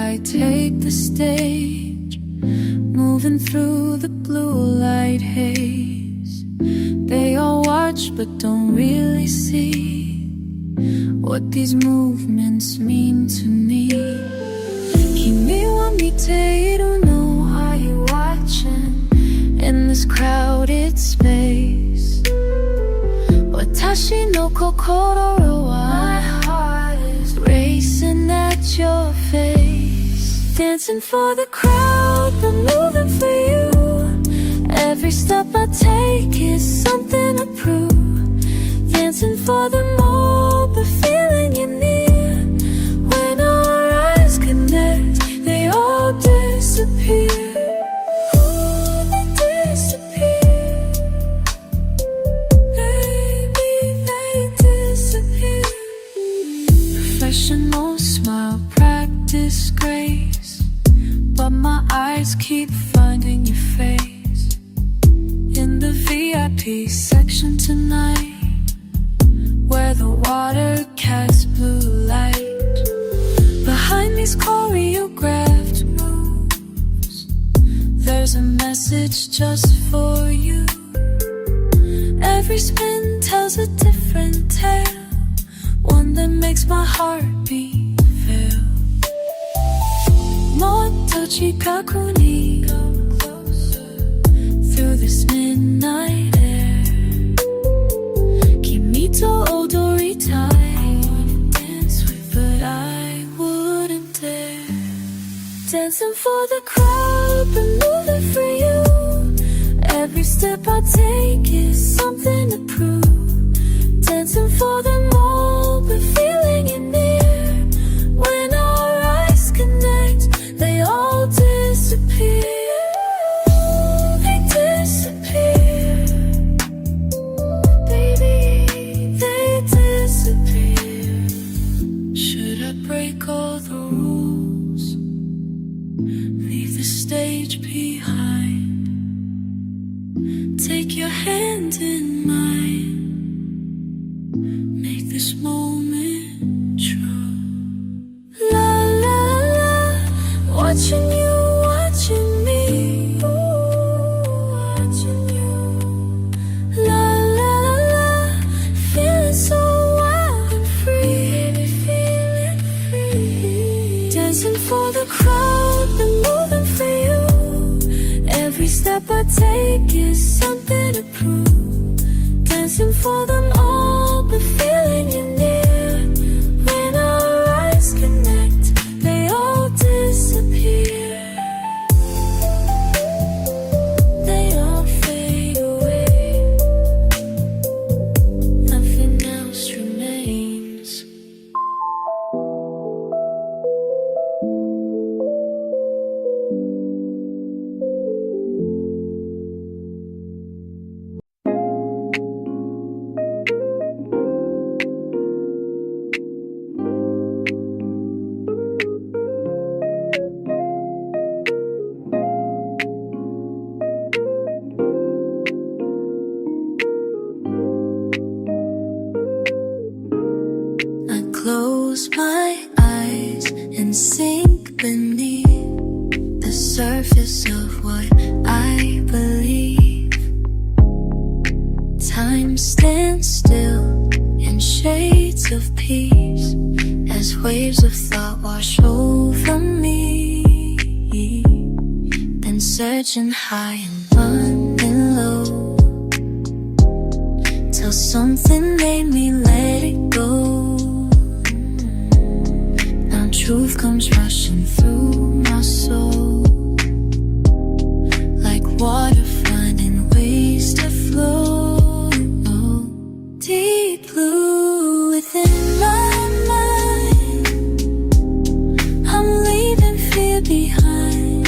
I take the stage, moving through the blue light haze. They all watch but don't really see what these movements mean to me. Kimi wa mite iru no, are you watching in this crowded space? Watashi no kokoro wa, my heart is racing at your face. Dancing for the crowd, but moving for you. Every step I take is something to prove. Dancing for them all, but feeling you near. When our eyes connect, they all disappear. Professional smile, practice grace, but my eyes keep finding your face. In the VIP section tonight, where the water casts blue light. Behind these choreographed moves, there's a message just for you. Every spin tells a different tale, one that makes my heartbeat feel. Motochi kakuni, come closer through this midnight air. Kimi to odoritai, I wanna dance with, but I wouldn't dare. Dancing for the crowd, but moving for you. Every step I take is something to prove. Dancing for them all, but feeling you near. When our eyes connect, they all disappear. They disappear. Baby, they disappear. Should I break all the rules? Leave the stage behind. Take your hand in mine. Make this moment true. La la la, watching you, watching me. Watching you. La la la, feeling so wild and free. Feeling free. Dancing for the crowd, but moving for you. Every step I take is something to prove. Dancing for them all, but feeling you near. When our eyes connect, they all disappear. They all fade away. Nothing else remains. Close my eyes and sink beneath the surface of what I believe. Time stands still in shades of peace as waves of thought wash over me. Then searching high and running low till something made me let it go. Truth comes rushing through my soul, like water finding ways to flow. Deep blue within my mind, I'm leaving fear behind.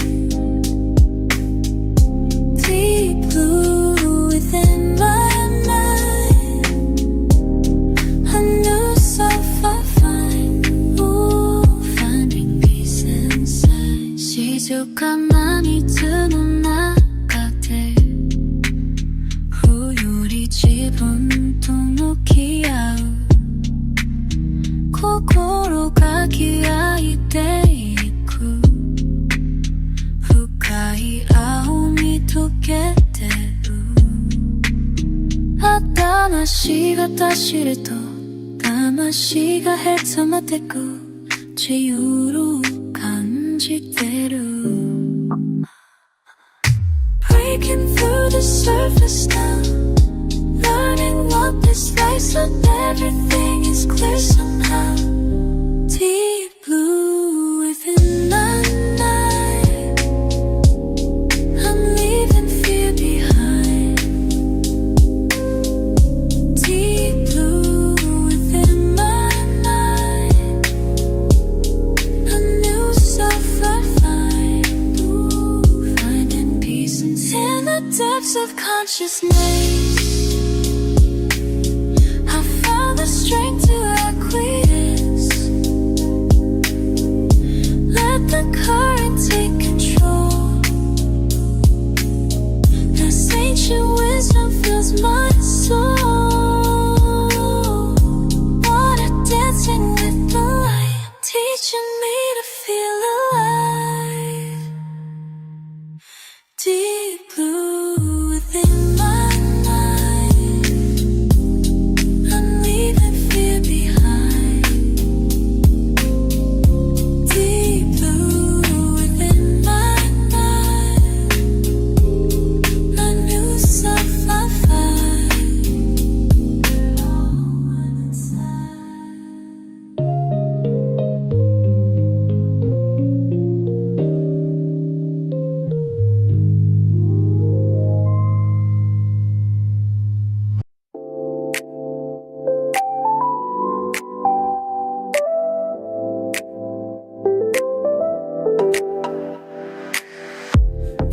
Deep blue within my mind, a new self I find. Sees your 魂が走ると魂がへつまってく自由を感じてる Breaking through the surface now Learning what this life's like Everything is clear somehow Deep blue within the night I'm leaving fear behind Deep blue within my mind A new self I find Ooh, finding peace in the depths of consciousness I found the strength to acquiesce Let the current take control This ancient wisdom fills my soul Water dancing with the light Teaching me to feel alive Deep blue within my mind I'm leaving fear behind Deep blue within my mind A new self I find inside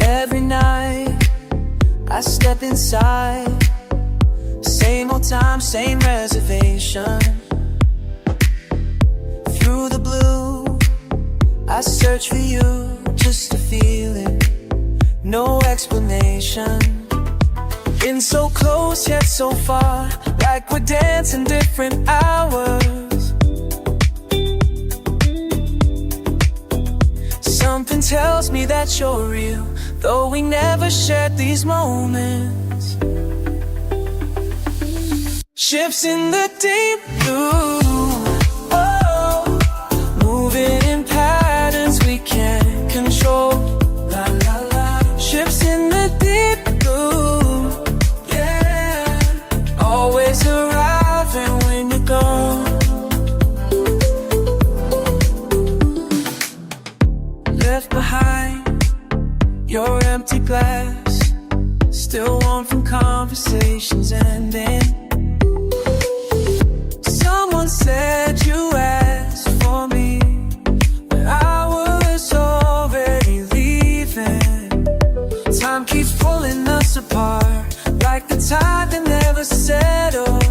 Every night I step inside Same old time, same reservation Through the blue I search for you just to feel it No explanation Been so close yet so far Like we're dancing different hours Something tells me that you're real Though we never shared these moments Ships in the deep blue oh, moving in patterns we can't control la, la, la. Ships in the deep blue yeah. Always arriving when you're gone Left behind your empty glass Still warm from conversations ending Someone said you asked for me But I was already leaving Time keeps pulling us apart Like the tide that never settles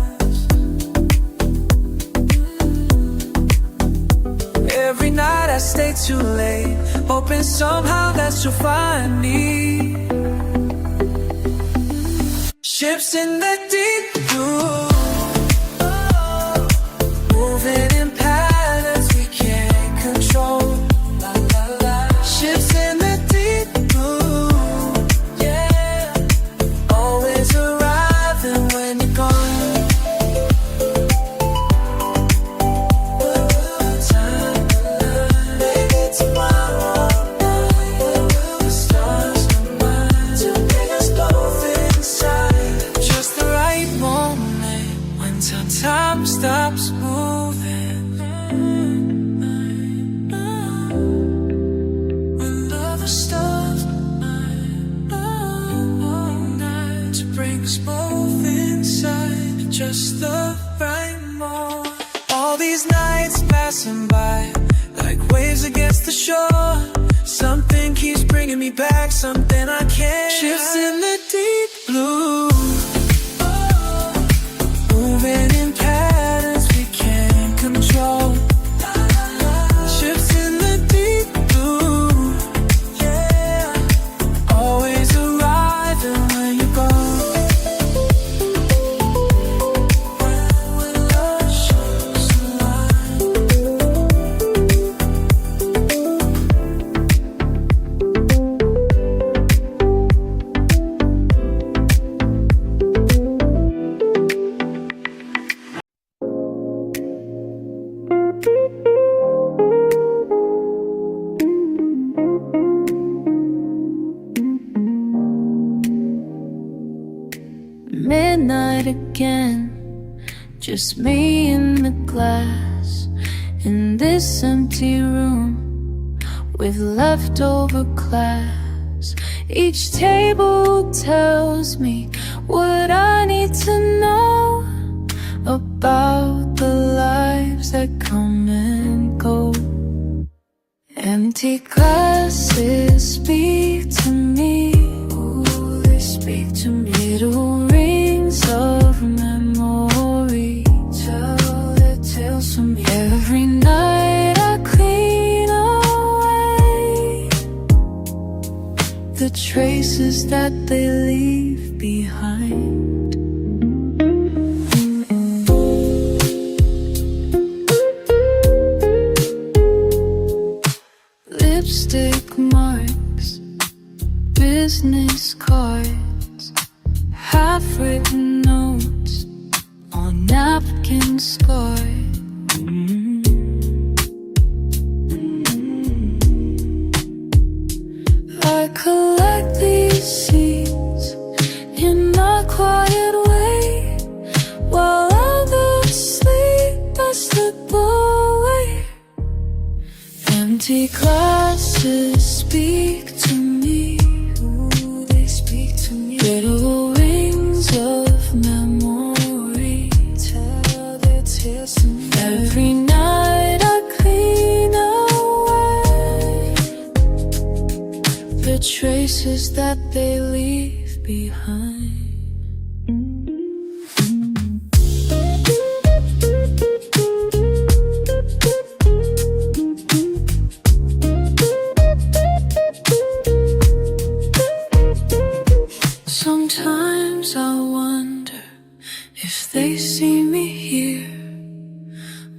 Every night I stay too late Hoping somehow that you'll find me Ships in the deep blue oh, moving in patterns we can't control la, la, la. Ships in the deep blue yeah. Always arriving when you're gone Time stops moving When love stops To bring us both inside Just the right moment All these nights passing by Like waves against the shore Something keeps bringing me back Something I can't Shifts in the deep blue Moving in patterns we can't control Ships in the deep blue yeah. Always arriving when you're gone When love shows the light midnight again, just me and the glass in this empty room with leftover class. Each table tells me what I need to know about the lives that come and go. Empty glasses speak to me. Ooh, they speak to me. Little rings of memory tell their tales to me. Every night I clean away the traces that they leave behind. Lipstick marks, business cards, half-written notes on napkin scarred. I collect these seeds in a quiet way, while others sleep, I slip away. Empty glasses speak to me. Ooh, they speak to me. Little rings of memory tell their tales to me. Every night I clean away the traces that they leave behind. Sometimes I wonder if they see me here,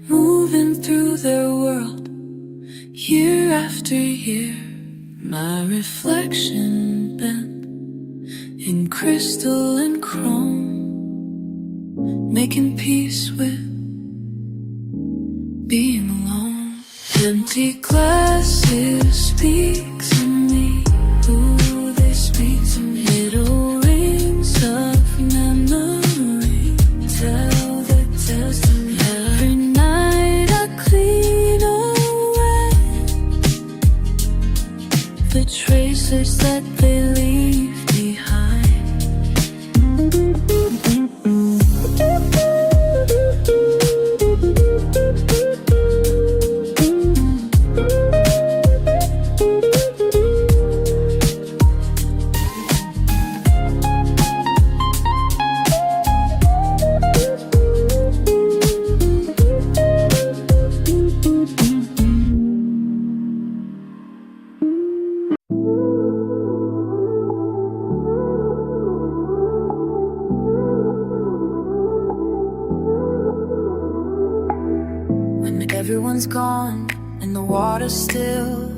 moving through their world, year after year. My reflection bent in crystal and chrome, making peace with being alone. Empty glasses speak to me. Ooh, they speak to me. Little rings of memory tell the tales to me. Every night I clean away the traces that they leave behind. When everyone's gone and the water's still,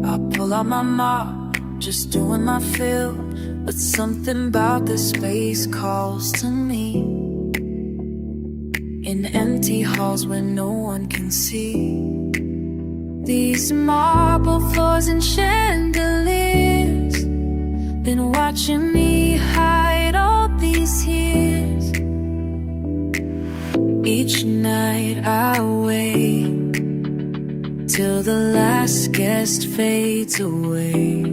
I pull out my mop, just doing my fill. But something about this space calls to me, in empty halls where no one can see. These marble floors and chandeliers been watching me hide all these years. Each night I wait till the last guest fades away.